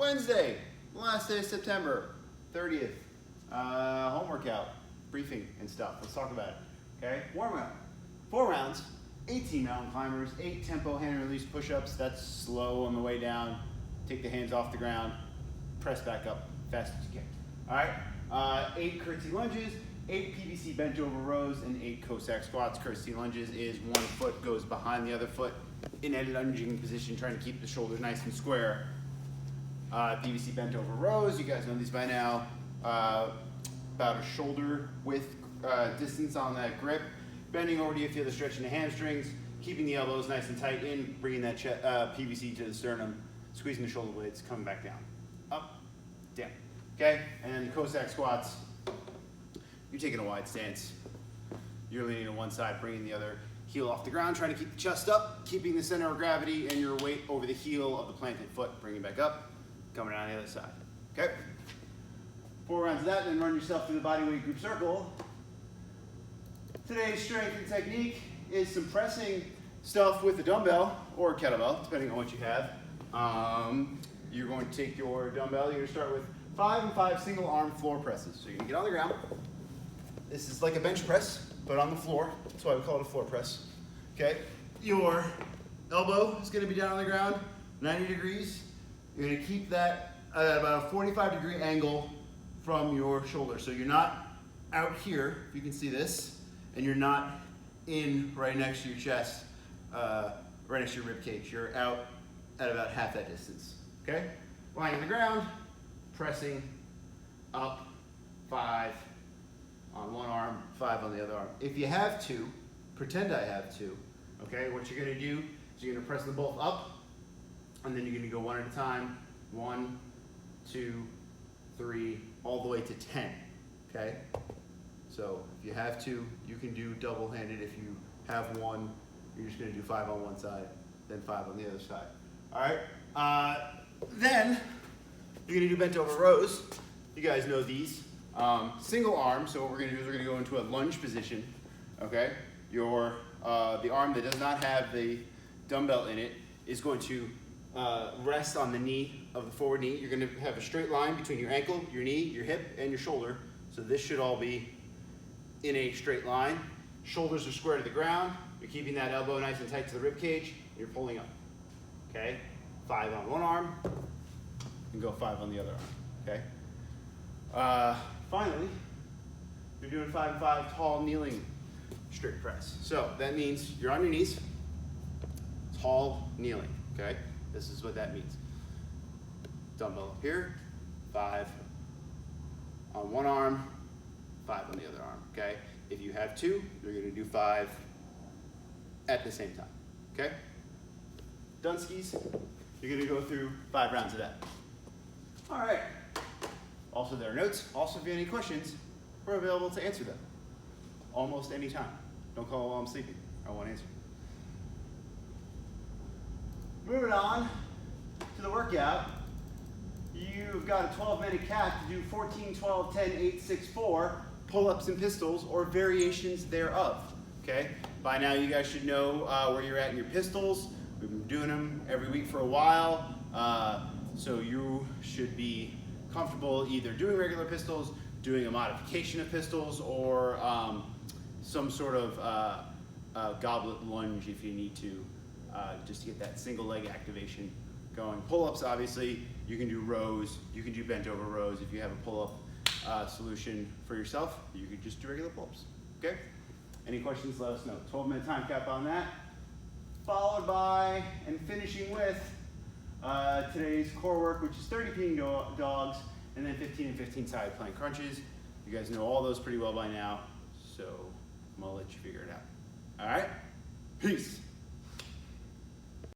Wednesday, last day of September, 30th. Home workout, briefing and stuff. Let's talk about it. Okay, warm up. 4 rounds, 18 mountain climbers, 8 tempo hand and release push-ups. That's slow on the way down. Take the hands off the ground, press back up fast as you can. All right, 8 curtsy lunges, 8 PVC bent over rows, and 8 Cossack squats. Curtsy lunges is one foot goes behind the other foot in a lunging position, trying to keep the shoulders nice and square. PVC bent over rows, you guys know these by now. About a shoulder width distance on that grip. Bending over, do you feel the stretch in the hamstrings? Keeping the elbows nice and tight in, bringing that PVC to the sternum, squeezing the shoulder blades, coming back down. Up, down. Okay, and then the Cossack squats, you're taking a wide stance. You're leaning to one side, bringing the other heel off the ground, trying to keep the chest up, keeping the center of gravity and your weight over the heel of the planted foot. Bring it back up, coming down the other side. Okay? 4 rounds of that, then run yourself through the bodyweight group circle. Today's strength and technique is some pressing stuff with a dumbbell or a kettlebell, depending on what you have. You're going to take your dumbbell, you're going to start with 5 and 5 single arm floor presses. So you're going to get on the ground. This is like a bench press, but on the floor. That's why we call it a floor press. Okay? Your elbow is going to be down on the ground, 90 degrees. You're going to keep that at about a 45-degree angle from your shoulder. So you're not out here, if you can see this, and you're not in right next to your chest, right next to your rib cage. You're out at about half that distance. Okay? Lying on the ground, pressing up, 5 on one arm, 5 on the other arm. If you have 2, pretend I have 2. Okay? What you're going to do is you're going to press them both up, and then you're going to go one at a time. 1, 2, 3, all the way to 10. Okay? So if you have 2, you can do double-handed. If you have 1, you're just going to do 5 on one side, then 5 on the other side. All right? Then you're going to do bent over rows. You guys know these. Single arm. So what we're going to do is we're going to go into a lunge position. Okay? Your the arm that does not have the dumbbell in it is going to rest on the knee of the forward knee. You're going to have a straight line between your ankle, your knee, your hip, and your shoulder. So this should all be in a straight line. Shoulders are square to the ground. You're keeping that elbow nice and tight to the rib cage. You're pulling up. Okay? 5 on one arm, and go 5 on the other arm. Okay? Finally, you're doing 5 and 5 tall kneeling strict press. So that means you're on your knees, tall kneeling. Okay? This is what that means. Dumbbell up here, 5 on one arm, 5 on the other arm, okay? If you have 2, you're gonna do 5 at the same time, okay? Done skis, you're gonna go through 5 rounds of that. All right. Also, there are notes. Also, if you have any questions, we're available to answer them almost any time. Don't call while I'm sleeping. I won't answer. Moving on to the workout, you've got a 12-minute calf to do 14, 12, 10, 8, 6, 4 pull-ups and pistols or variations thereof. Okay? By now you guys should know where you're at in your pistols. We've been doing them every week for a while, so you should be comfortable either doing regular pistols, doing a modification of pistols, or some sort of goblet lunge if you need to. Just to get that single leg activation going. Pull-ups, obviously, you can do rows, you can do bent over rows. If you have a pull-up solution for yourself, you could just do regular pull-ups, okay? Any questions, let us know. 12-minute time cap on that, followed by and finishing with today's core work, which is 30 peeing dogs, and then 15 and 15 side plank crunches. You guys know all those pretty well by now, so I'm gonna let you figure it out. All right, peace.